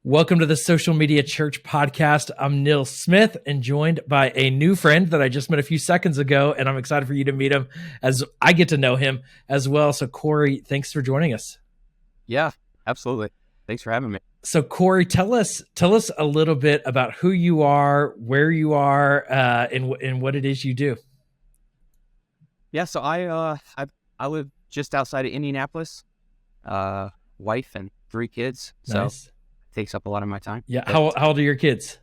Welcome to the Social Media Church podcast. I'm Neil Smith and joined by a new friend that I just met a few seconds ago, and I'm excited for you to meet him as I get to know him as well. So Corey, thanks for joining us. Yeah, absolutely. Thanks for having me. So Corey, tell us a little bit about who you are, where you are, and what it is you do. Yeah, so I live just outside of Indianapolis. Wife and 3 kids. Nice. So it takes up a lot of my time. Yeah. But, How old are your kids?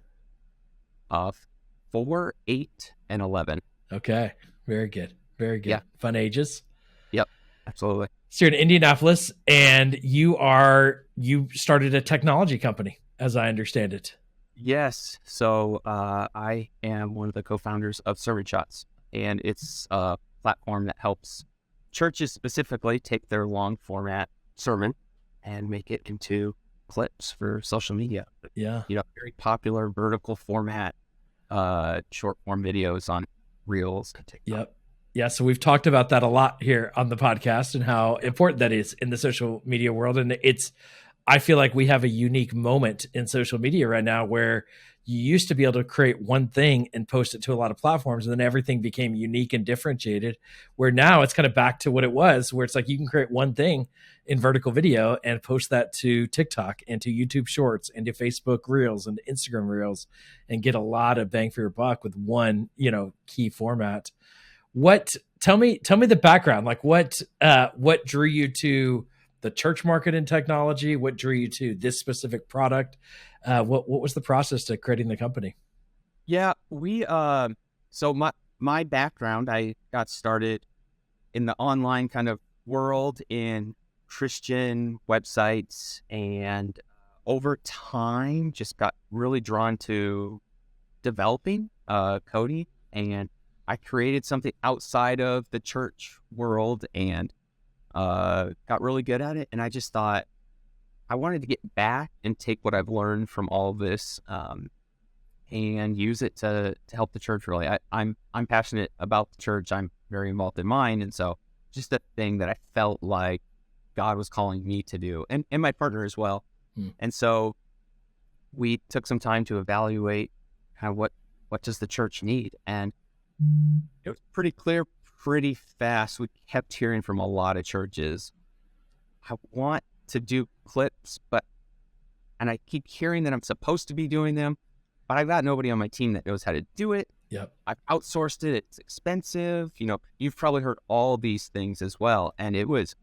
4, 8, and 11. Okay. Very good. Very good. Yeah. Fun ages. Yep, absolutely. So you're in Indianapolis, and you started a technology company, as I understand it. Yes. So I am one of the co-founders of Sermon Shots, and it's a platform that helps churches specifically take their long format sermon and make it into clips for social media. Yeah. Very popular vertical format, short form videos on Reels and TikTok. Yep. Yeah. So we've talked about that a lot here on the podcast and how important that is in the social media world. And I feel like we have a unique moment in social media right now where you used to be able to create one thing and post it to a lot of platforms, and then everything became unique and differentiated, where now it's kind of back to what it was, where it's like you can create one thing in vertical video and post that to TikTok and to YouTube Shorts and to Facebook Reels and to Instagram Reels and get a lot of bang for your buck with one, key format. Tell me the background, like what drew you to the church market in technology? What drew you to this specific product? What was the process to creating the company? Yeah, so my background, I got started in the online kind of world in Christian websites, and over time just got really drawn to developing coding, and I created something outside of the church world and got really good at it. And I just thought I wanted to get back and take what I've learned from all of this and use it to help the church. Really, I'm passionate about the church. I'm very involved in mine, and so just a thing that I felt like God was calling me to do, and my partner as well. And so we took some time to evaluate kind of what does the church need, and it was pretty clear pretty fast. We kept hearing from a lot of churches, I want to do clips, and I keep hearing that I'm supposed to be doing them, but I've got nobody on my team that knows how to do it. Yep. I've outsourced it. It's expensive. You've probably heard all these things as well. And it was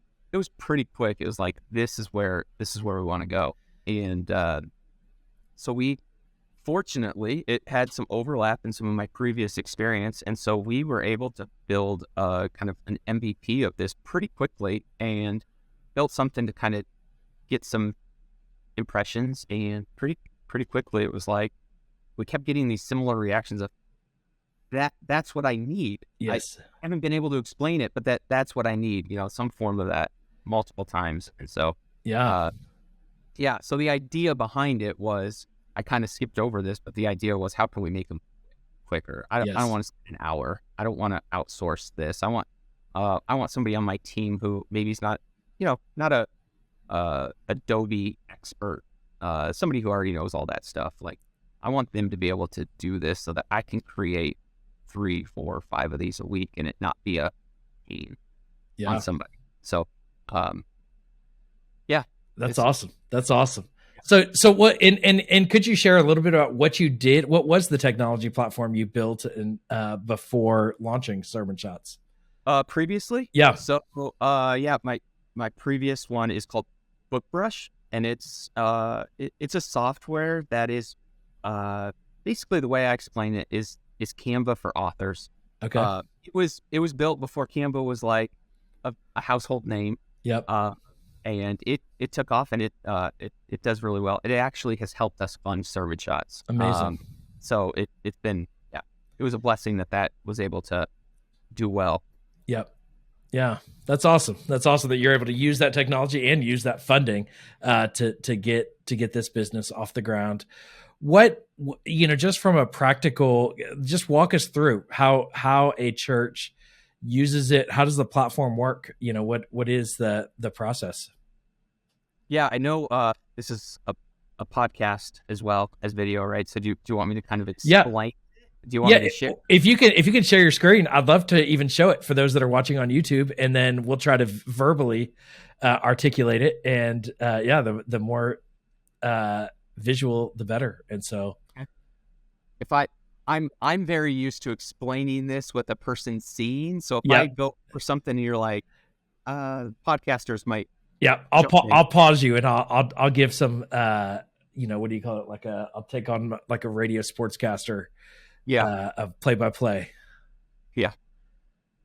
pretty quick. It was like, this is where we want to go. And so fortunately, it had some overlap in some of my previous experience. And so we were able to build kind of an MVP of this pretty quickly and built something to kind of get some impressions. And pretty quickly, it was like, we kept getting these similar reactions of that's what I need. Yes. I haven't been able to explain it, but that's what I need, some form of that multiple times. And so, so the idea behind it was, I kind of skipped over this, but the idea was, how can we make them quicker? I don't want to spend an hour. I don't want to outsource this. I want somebody on my team who maybe is not a Adobe expert, somebody who already knows all that stuff. Like, I want them to be able to do this so that I can create 3, 4, 5 of these a week and it not be a pain on somebody. So, that's awesome. That's awesome. So what, and could you share a little bit about what you did? What was the technology platform you built before launching Sermon Shots? Previously? Yeah. So, my previous one is called BookBrush, and it's a software that is, basically the way I explain it is Canva for authors. Okay. It was built before Canva was like a household name. Yep. And it took off, and it does really well. It actually has helped us fund Sermon Shots. Amazing. So it's been, it was a blessing that was able to do well. Yep. Yeah, that's awesome. That's awesome that you're able to use that technology and use that funding to get this business off the ground. What, just from a practical, just walk us through how a church uses it. How does the platform work? What is the process? Yeah, I know this is a a podcast as well as video, right? So do you want me to kind of Yeah. explain? Do you want Yeah, me to share? if you can share your screen, I'd love to even show it for those that are watching on YouTube, and then we'll try to verbally articulate it. And yeah, the more visual, the better. And so, If I'm very used to explaining this with a person seeing. So if yeah, I go for something and you're like, podcasters might yeah, jump in. I'll pause you, and I'll give some what do you call it? Like I'll take on like a radio sportscaster Yeah. of play by play. Yeah.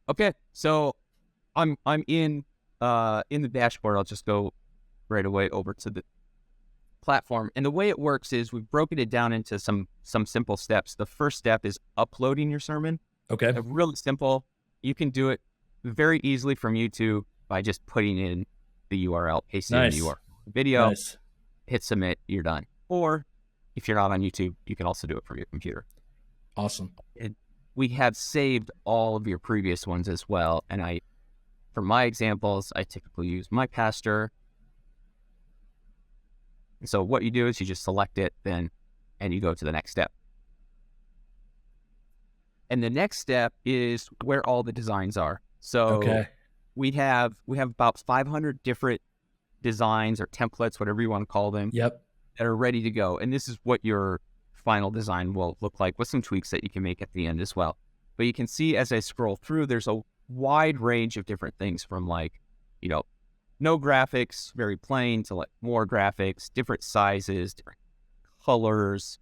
Okay. So I'm in the dashboard. I'll just go right away over to the platform. And the way it works is we've broken it down into some simple steps. The first step is uploading your sermon. Okay, Really simple. You can do it very easily from YouTube by just putting in the URL, pasting in the nice, URL. Video, nice, hit submit, you're done. Or if you're not on YouTube, you can also do it from your computer. awesome. And we have saved all of your previous ones as well. And for my examples, I typically use my pastor. And so what you do is you just select it and you go to the next step. And the next step is where all the designs are. So Okay, we have about 500 different designs or templates, whatever you want to call them, yep, that are ready to go. And this is what your final design will look like with some tweaks that you can make at the end as well. But you can see as I scroll through, there's a wide range of different things from like, no graphics, very plain, to like more graphics, different sizes, different colors,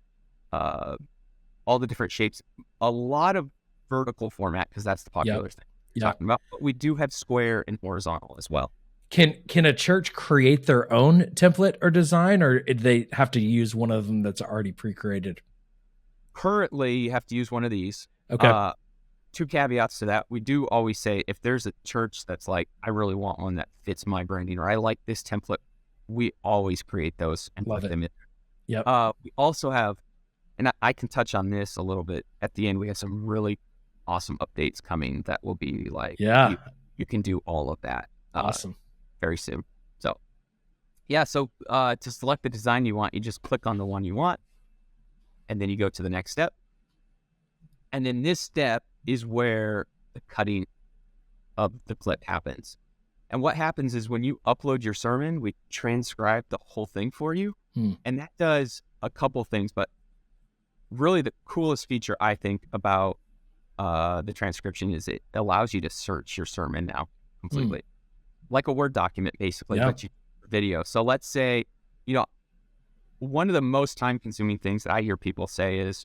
all the different shapes, a lot of vertical format because that's the popular thing we're talking about. But we do have square and horizontal as well. Can a church create their own template or design, or do they have to use one of them that's already pre-created? Currently, you have to use one of these. Okay, Two caveats to that. We do always say if there's a church that's like, I really want one that fits my branding, or I like this template, we always create those and love put it. them in. Yep. We also have, and I can touch on this a little bit at the end, we have some really awesome updates coming that will be like, Yeah. you can do all of that Awesome. very soon. So yeah, so to select the design you want, you just click on the one you want, and then you go to the next step. And then this step is where the cutting of the clip happens. And what happens is when you upload your sermon, we transcribe the whole thing for you. And that does a couple things, but really the coolest feature I think about the transcription is it allows you to search your sermon now completely. Like a Word document, basically, but you video. So let's say, one of the most time-consuming things that I hear people say is,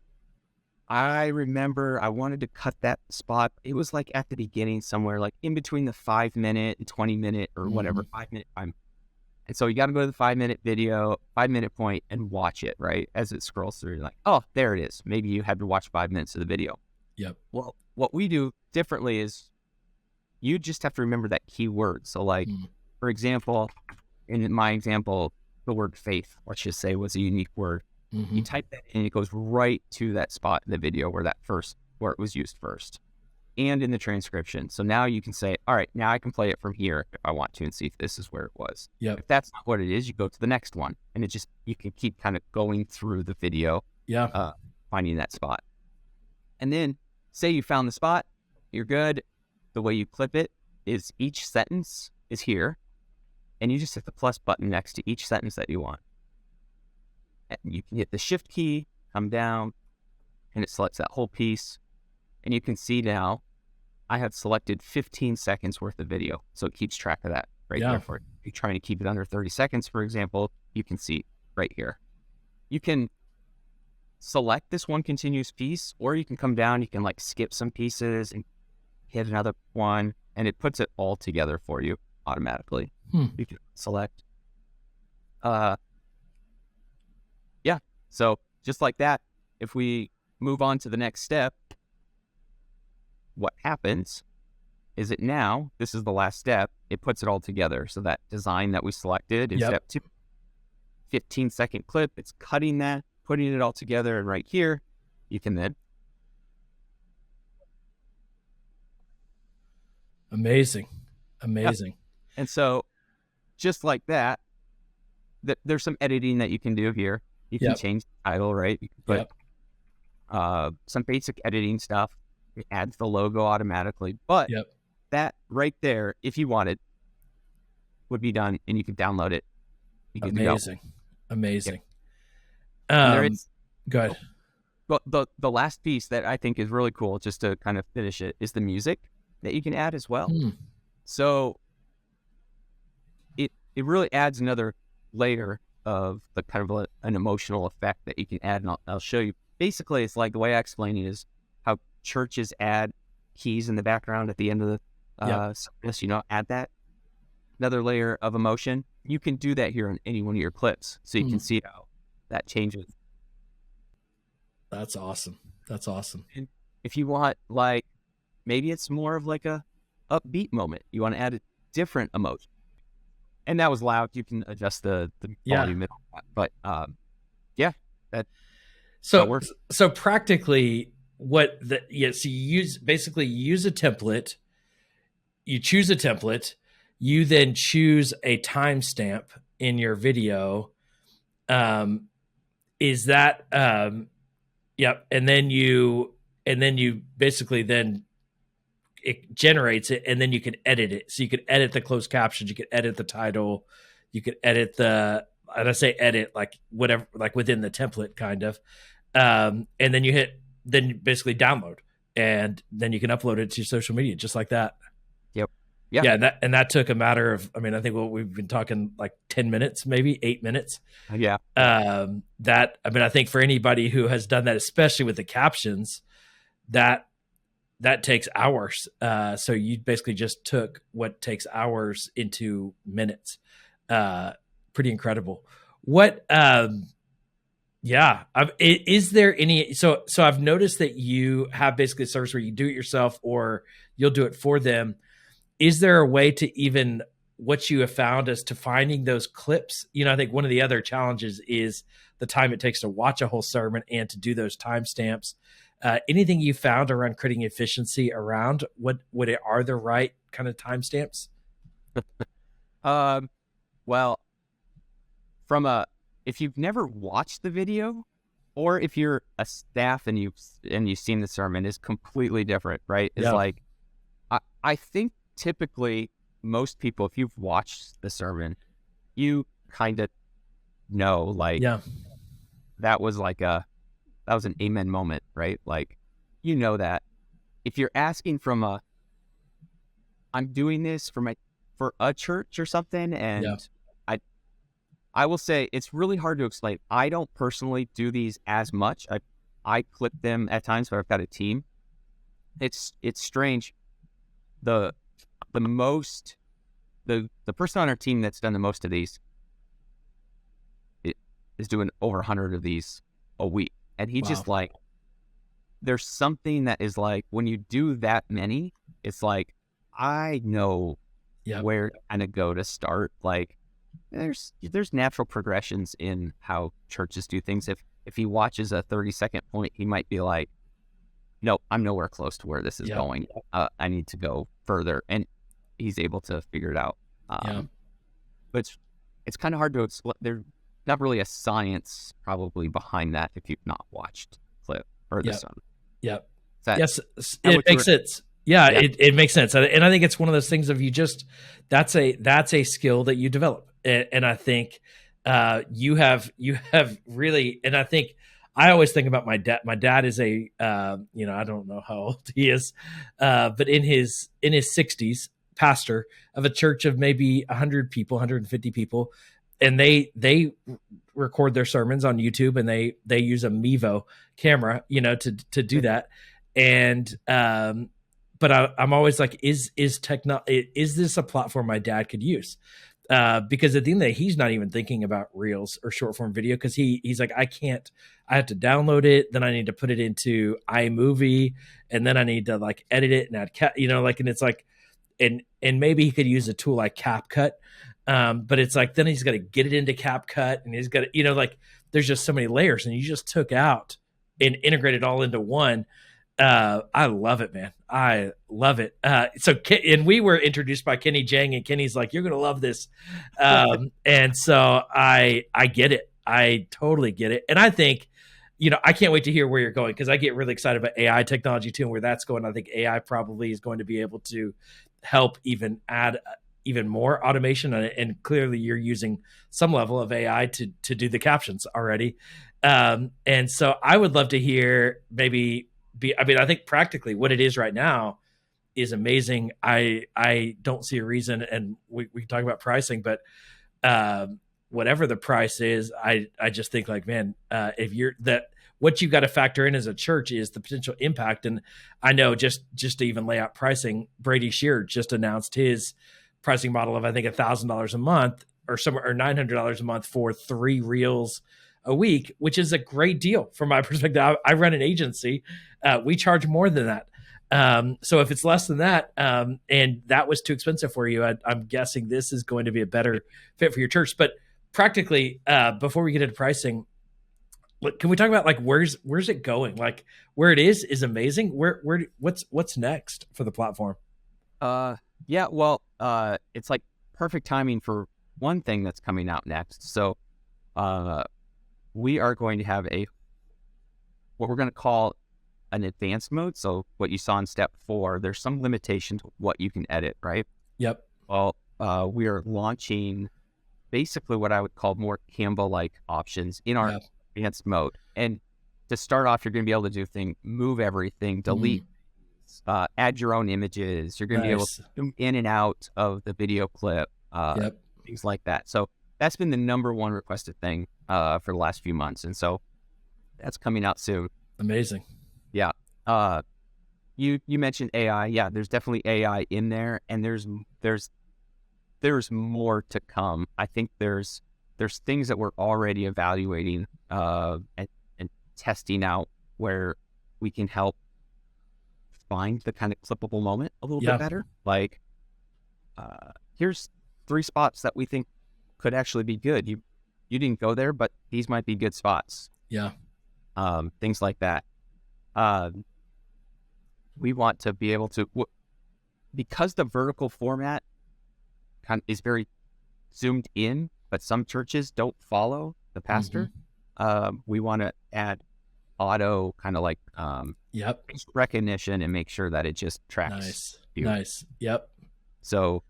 I remember I wanted to cut that spot. It was like at the beginning somewhere, like in between the 5-minute and 20-minute or whatever, 5-minute time. And so you got to go to the 5-minute video, 5-minute point and watch it, right? As it scrolls through, you're like, oh, there it is. Maybe you had to watch 5 minutes of the video. Yep. Well, what we do differently is you just have to remember that key word. So like, for example, in my example, the word faith, let's just say, was a unique word. You type that in, it goes right to that spot in the video where it was used first, and in the transcription. So now you can say, all right, now I can play it from here if I want to and see if this is where it was. Yep. If that's not what it is, you go to the next one, and you can keep kind of going through the video, finding that spot. And then say you found the spot, you're good. The way you clip it is each sentence is here, and you just hit the plus button next to each sentence that you want. And you can hit the shift key, come down, and it selects that whole piece. And you can see now I have selected 15 seconds worth of video. So it keeps track of that right there for you. If you're trying to keep it under 30 seconds, for example, you can see right here. You can select this one continuous piece, or you can come down, you can like skip some pieces and hit another one, and it puts it all together for you automatically. You can select. So just like that, if we move on to the next step, what happens is this is the last step, it puts it all together. So that design that we selected is step 2, 15-second clip, it's cutting that, putting it all together, and right here, you can then. Amazing. And so just like that, there's some editing that you can do here. You can Yep. change the title, right? You can put Yep. some basic editing stuff. It adds the logo automatically. But Yep. that right there, if you wanted, would be done, and you could download it. You get to go. Amazing. Amazing. And there Um, is go ahead. but the last piece that I think is really cool, just to kind of finish it, is the music that you can add as well. Hmm. So it really adds another layer of the kind of an emotional effect that you can add, and I'll show you. Basically, it's like the way I explain it is how churches add keys in the background at the end of the service. Add that another layer of emotion. You can do that here on any one of your clips, so you can see how that changes. That's awesome. That's awesome. And if you want, like, maybe it's more of like a upbeat moment, you want to add a different emotion. And that was loud. You can adjust the volume, but that works. So practically, so you use a template. You choose a template. You then choose a timestamp in your video. Is that yep? And then you basically then it generates it, and then you can edit it. So you could edit the closed captions, you could edit the title, you could edit and I say edit like whatever, like within the template kind of. And then you basically download, and then you can upload it to your social media just like that. Yep. Yeah. And that took a matter of, I mean, I think we've been talking like 10 minutes, maybe 8 minutes. Yeah. I think for anybody who has done that, especially with the captions, that takes hours. So you basically just took what takes hours into minutes. Pretty incredible. What, is there any, so I've noticed that you have basically a service where you do it yourself or you'll do it for them. Is there a way to even, what you have found as to finding those clips? I think one of the other challenges is the time it takes to watch a whole sermon and to do those timestamps. Anything you found around creating efficiency around what are the right kind of timestamps? Well, if you've never watched the video, or if you're a staff and you've seen the sermon, is completely different, right? It's like, I think typically most people, if you've watched the sermon, you kind of know, like, that was an amen moment, right? Like, that if you're asking from I'm doing this for a church or something, and I will say it's really hard to explain. I don't personally do these as much. I clip them at times, but I've got a team. It's strange. The person on our team that's done the most of these is doing over 100 of these a week. And he just like, there's something that is like, when you do that many, it's like, I know where to kind of go to start. Like, there's natural progressions in how churches do things. If he watches a 30-second point, he might be like, no, I'm nowhere close to where this is going. I need to go further. And he's able to figure it out. But it's kind of hard to explain. There's not really a science probably behind that if you've not watched clip or this one. Yep. Yes, it makes sense. Yeah, it makes sense. And I think it's one of those things of that's a skill that you develop. And I think you have really, and I think I always think about my dad. My dad is I don't know how old he is, but in his 60s, pastor of a church of maybe 100 people, 150 people. And they record their sermons on YouTube, and they use a Mevo camera, to do that. And, but I'm always like, is this a platform my dad could use? Because at the end of the day, he's not even thinking about reels or short form video. Cause he's like, I have to download it. Then I need to put it into iMovie, and then I need to like edit it and add, and it's like, and maybe he could use a tool like CapCut. But it's like, then he's got to get it into CapCut, and he's got to, like, there's just so many layers, and you just took out and integrated all into one. I love it, man. I love it. And we were introduced by Kenny Jang, and Kenny's like, "You're gonna love this," and so I get it. I totally get it, and I think, I can't wait to hear where you're going because I get really excited about AI technology too, and where that's going. I think AI probably is going to be able to help even add even more automation, and clearly you're using some level of AI to do the captions already. And so I would love to hear maybe I think practically what it is right now is amazing. I don't see a reason, and we can talk about pricing, but whatever the price is, I just think like, man, if you're that, what you've got to factor in as a church is the potential impact. And I know just to even lay out pricing, Brady Shear just announced his pricing model of I think $1,000 a month or somewhere, or $900 a month for 3 reels a week, which is a great deal from my perspective. I run an agency. We charge more than that. So if it's less than that, and that was too expensive for you, I'm guessing this is going to be a better fit for your church. But practically, before we get into pricing, can we talk about like where's it going? Like where it is amazing. What's next for the platform? Yeah, well, it's like perfect timing for one thing that's coming out next. So, we are going to have what we're going to call an advanced mode. So what you saw in step 4, there's some limitation to what you can edit, right? Yep. Well, we are launching basically what I would call more Canva-like options in our advanced mode. And to start off, you're going to be able to do things, move everything, delete, add your own images. You're going to be able to zoom in and out of the video clip, things like that. So that's been the number one requested thing for the last few months. And so that's coming out soon. Amazing. Yeah. You mentioned AI. Yeah, there's definitely AI in there, and there's more to come. I think there's things that we're already evaluating and testing out where we can help find the kind of clippable moment a little bit better. Like, here's 3 spots that we think could actually be good. You didn't go there, but these might be good spots. Yeah. Things like that. We want to be able to, because the vertical format is very zoomed in, but some churches don't follow the pastor. We want to add auto kind of like recognition and make sure that it just tracks. Nice. Yep. So,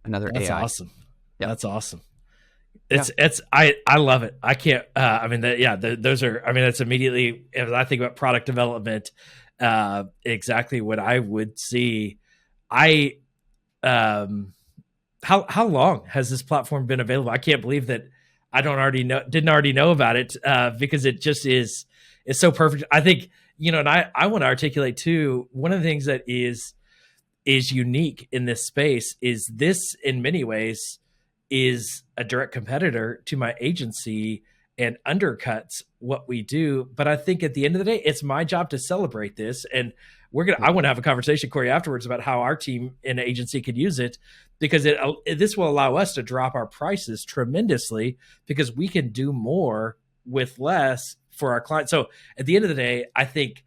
another That's AI. Awesome. Yep. That's awesome. I love it. I can't, those are, it's immediately, as I think about product development, exactly what I would see. How long has this platform been available? I can't believe that I didn't already know about it, because it just is so perfect. I think, and I want to articulate too, one of the things that is unique in this space is this in many ways is a direct competitor to my agency and undercuts what we do. But I think at the end of the day, it's my job to celebrate this. And I want to have a conversation, Corey, afterwards about how our team and agency could use it, because this will allow us to drop our prices tremendously because we can do more with less for our clients. So at the end of the day, I think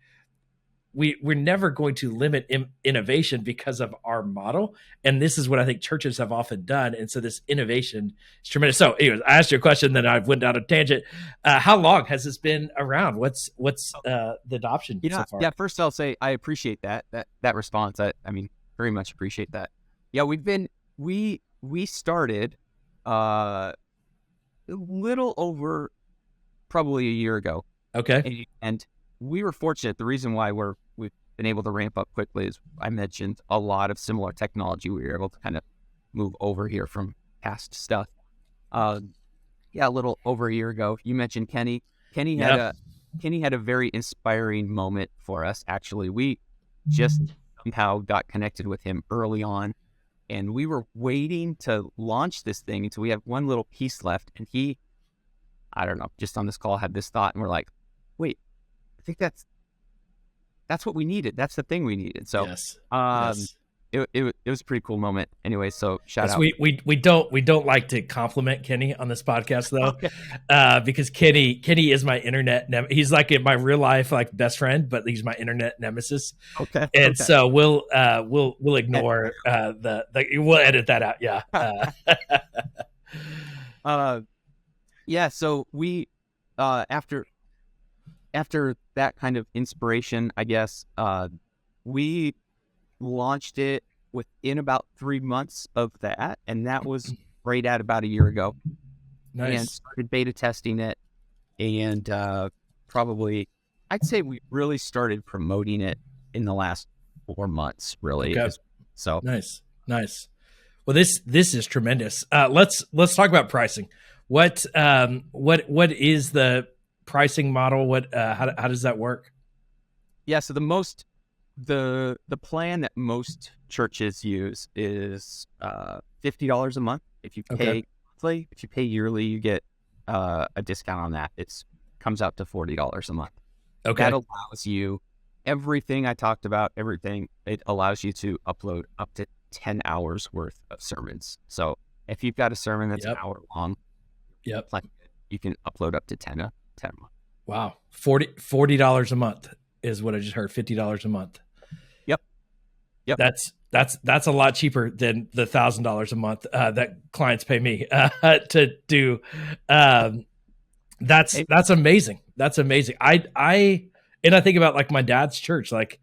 we're never going to limit innovation because of our model. And this is what I think churches have often done. And so this innovation is tremendous. So anyways, I asked you a question, then I went down a tangent. How long has this been around? What's the adoption so far? Yeah, first I'll say I appreciate that response. I very much appreciate that. Yeah, we started a little over probably a year ago. Okay. And we were fortunate. The reason why we've been able to ramp up quickly is I mentioned a lot of similar technology we were able to kind of move over here from past stuff. A little over a year ago. You mentioned Kenny. Kenny had a very inspiring moment for us. Actually, we just somehow got connected with him early on, and we were waiting to launch this thing until we have one little piece left. And he, I don't know, just on this call had this thought, and we're like, wait, I think that's what we needed. That's the thing we needed. So, yes. it was a pretty cool moment. Anyway, so shout Yes, out. we don't like to compliment Kenny on this podcast though, Okay. because Kenny is my internet. He's like in my real life like best friend, but he's my internet nemesis. Okay. And Okay. so we'll ignore we'll edit that out. Yeah. Uh, yeah. So we after that kind of inspiration, I guess, we launched it within about 3 months of that, and that was right at about a year ago. And Nice. started beta testing it, and probably I'd say we really started promoting it in the last 4 months, really. Okay. So Nice. Well, this is tremendous. Let's talk about pricing. What is the pricing model? How does that work? yeah, so the plan that most churches use is $50 a month. If you pay Okay. monthly, if you pay yearly, you get a discount on that. It comes out to $40 a month. Okay. That allows you everything I talked about. Everything, it allows you to upload up to 10 hours worth of sermons. So if you've got a sermon that's an hour long, Yep. you can upload up to 10 a month. Wow. $40 a month is what I just heard. $50 a month. Yep. That's a lot cheaper than the $1,000 a month that clients pay me to do. That's amazing. That's amazing. I think about like my dad's church. Like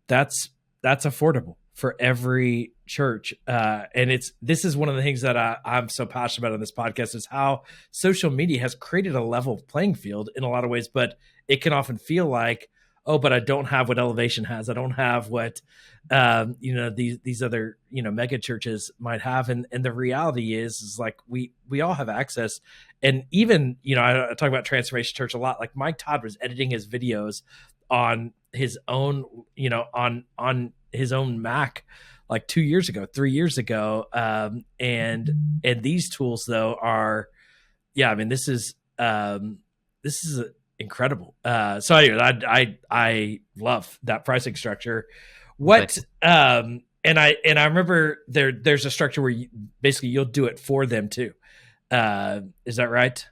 that's affordable for every church. And this is one of the things that I'm so passionate about on this podcast is how social media has created a level playing field in a lot of ways, but it can often feel like, oh, but I don't have what Elevation has. I don't have what, these other, mega churches might have. And the reality is like, we all have access. And even, I talk about Transformation Church a lot. Like Mike Todd was editing his videos on his own, on his own Mac, like 2 years ago, 3 years ago. And these tools though are, yeah, I mean, this is incredible. So anyway, I love that pricing structure. What, and I remember there's a structure where basically you'll do it for them too. Is that right?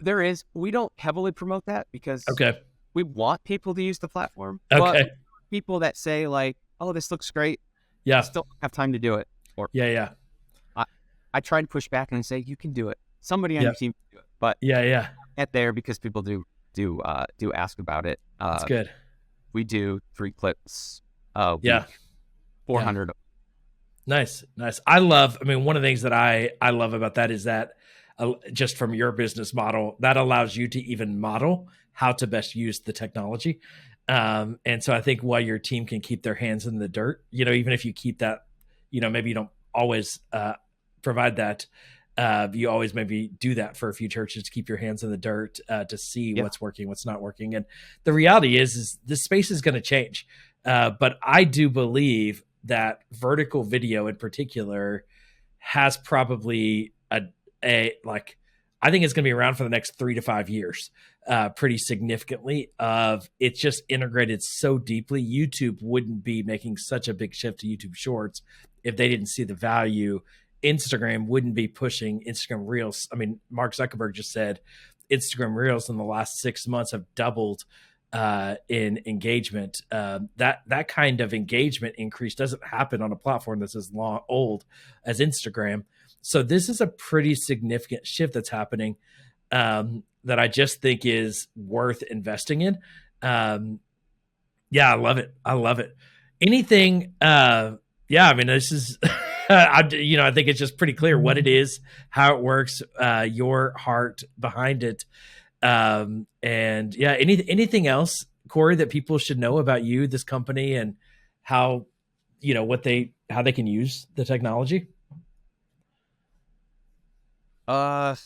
There is. We don't heavily promote that because Okay. we want people to use the platform. Okay. But people that say like, "Oh, this looks great," Yeah. still don't have time to do it. Or Yeah. I try to push back and say, "You can do it. Somebody on your team can do it." But Yeah. at there because people do ask about it. That's good. We do 3 clips. Yeah. 400. Nice. I mean, one of the things that I love about that is that just from your business model, that allows you to even model how to best use the technology. And so I think while your team can keep their hands in the dirt, even if you keep that, maybe you don't always provide that, you always maybe do that for a few churches to keep your hands in the dirt to see what's working, what's not working. And the reality is this space is going to change. But I do believe that vertical video in particular has probably I think it's going to be around for the next 3 to 5 years, pretty significantly. It's just integrated so deeply. YouTube wouldn't be making such a big shift to YouTube Shorts if they didn't see the value. Instagram wouldn't be pushing Instagram Reels. I mean, Mark Zuckerberg just said Instagram Reels in the last 6 months have doubled in engagement. That kind of engagement increase doesn't happen on a platform that's as old as Instagram. So this is a pretty significant shift that's happening that I just think is worth investing in. Yeah, I love it. Anything? I mean, this is. I think it's just pretty clear what it is, how it works, your heart behind it. And yeah, anything else, Corey, that people should know about you, this company, and how, how they can use the technology? I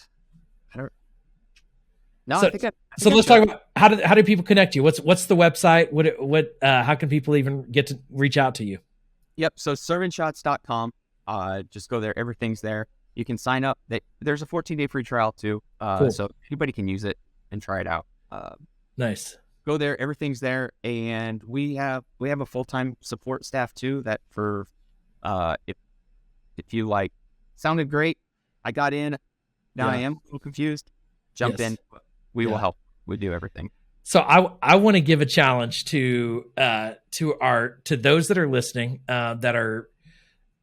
don't. No, So, I think let's talk about how do people connect you? What's the website? How can people even get to reach out to you? Yep. So sermonshots.com. Just go there. Everything's there. You can sign up. There's a 14-day free trial too. Cool. So anybody can use it and try it out. Nice. go there. Everything's there, and we have a full-time support staff too. That for if you like sounded great, I got in. Now I Yeah. am a little confused. Jump Yes. in. We will Yeah. help. We do everything. So I want to give a challenge to those that are listening that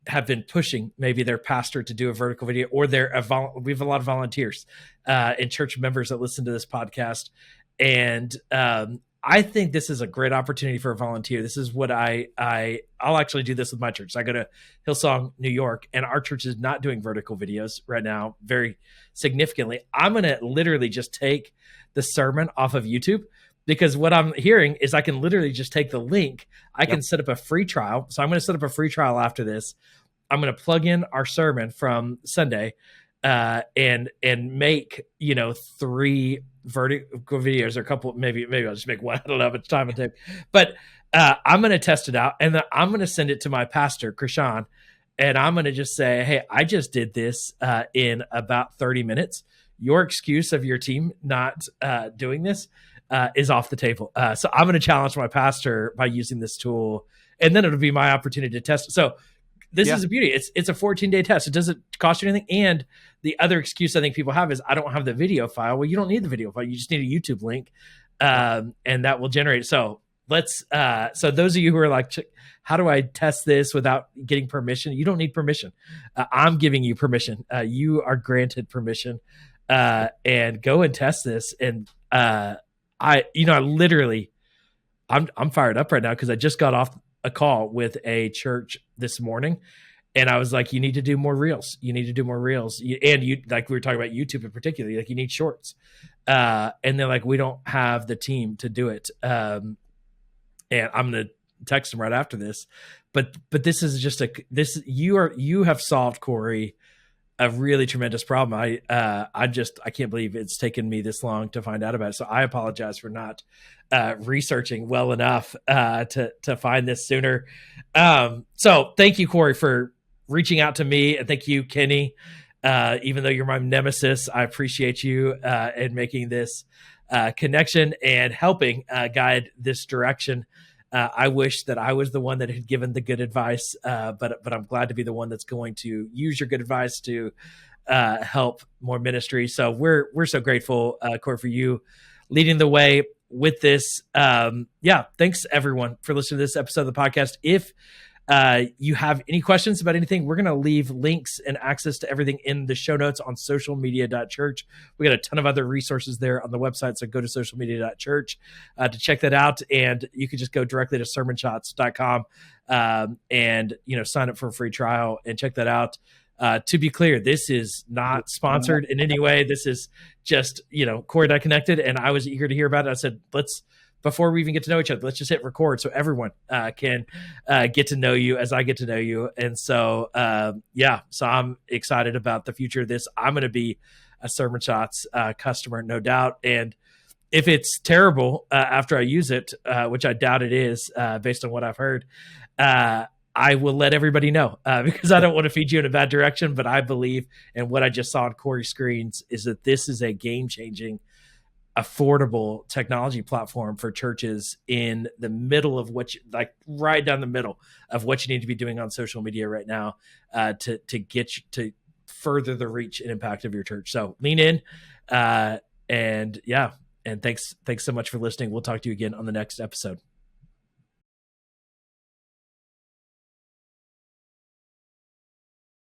have been pushing maybe their pastor to do a vertical video, or we have a lot of volunteers and church members that listen to this podcast, and I think this is a great opportunity for a volunteer. This is what I'll actually do this with my church. So I go to Hillsong, New York, and our church is not doing vertical videos right now very significantly. I'm going to literally just take the sermon off of YouTube, because what I'm hearing is I can literally just take the link. I can set up a free trial. So I'm going to set up a free trial after this. I'm going to plug in our sermon from Sunday and make, 3 vertical videos, or a couple, maybe I'll just make one. I don't know how much time it'll take, but I'm going to test it out, and then I'm going to send it to my pastor, Krishan, and I'm going to just say, hey, I just did this in about 30 minutes. Your excuse of your team not doing this is off the table. So I'm going to challenge my pastor by using this tool, and then it'll be my opportunity to test it. So this is a beauty. It's a 14-day test. It doesn't cost you anything. And the other excuse I think people have is, I don't have the video file. Well, you don't need the video file. You just need a YouTube link, and that will generate it. So so those of you who are like, how do I test this without getting permission? You don't need permission. I'm giving you permission. You are granted permission, and go and test this. And I literally, I'm fired up right now, because I just got off a call with a church this morning, and I was like, you need to do more reels. You need to do more reels. And you, like we were talking about YouTube in particular, like you need shorts. And they're like, we don't have the team to do it. And I'm going to text them right after this, but this is just you have solved, Corey, a really tremendous problem. I can't believe it's taken me this long to find out about it. So I apologize for not researching well enough to find this sooner. So thank you, Corey, for reaching out to me, and thank you, Kenny. Even though you're my nemesis, I appreciate you and making this connection and helping guide this direction. I wish that I was the one that had given the good advice, but I'm glad to be the one that's going to use your good advice to help more ministry. So we're so grateful, Corey, for you leading the way with this. Thanks everyone for listening to this episode of the podcast. If you have any questions about anything, we're going to leave links and access to everything in the show notes on socialmedia.church. We got a ton of other resources there on the website. So go to socialmedia.church to check that out. And you can just go directly to sermonshots.com and, sign up for a free trial and check that out. To be clear, this is not sponsored in any way. This is just, Corey and I connected, and I was eager to hear about it. I said, before we even get to know each other, let's just hit record so everyone can get to know you as I get to know you. And so, so I'm excited about the future of this. I'm going to be a Sermon Shots customer, no doubt. And if it's terrible after I use it, which I doubt it is based on what I've heard, I will let everybody know because I don't want to feed you in a bad direction. But I believe, and what I just saw on Corey's screens, is that this is a game-changing, affordable technology platform for churches in the middle of right down the middle of what you need to be doing on social media right now to get you to further the reach and impact of your church. So lean in and thanks so much for listening. We'll talk to you again on the next episode.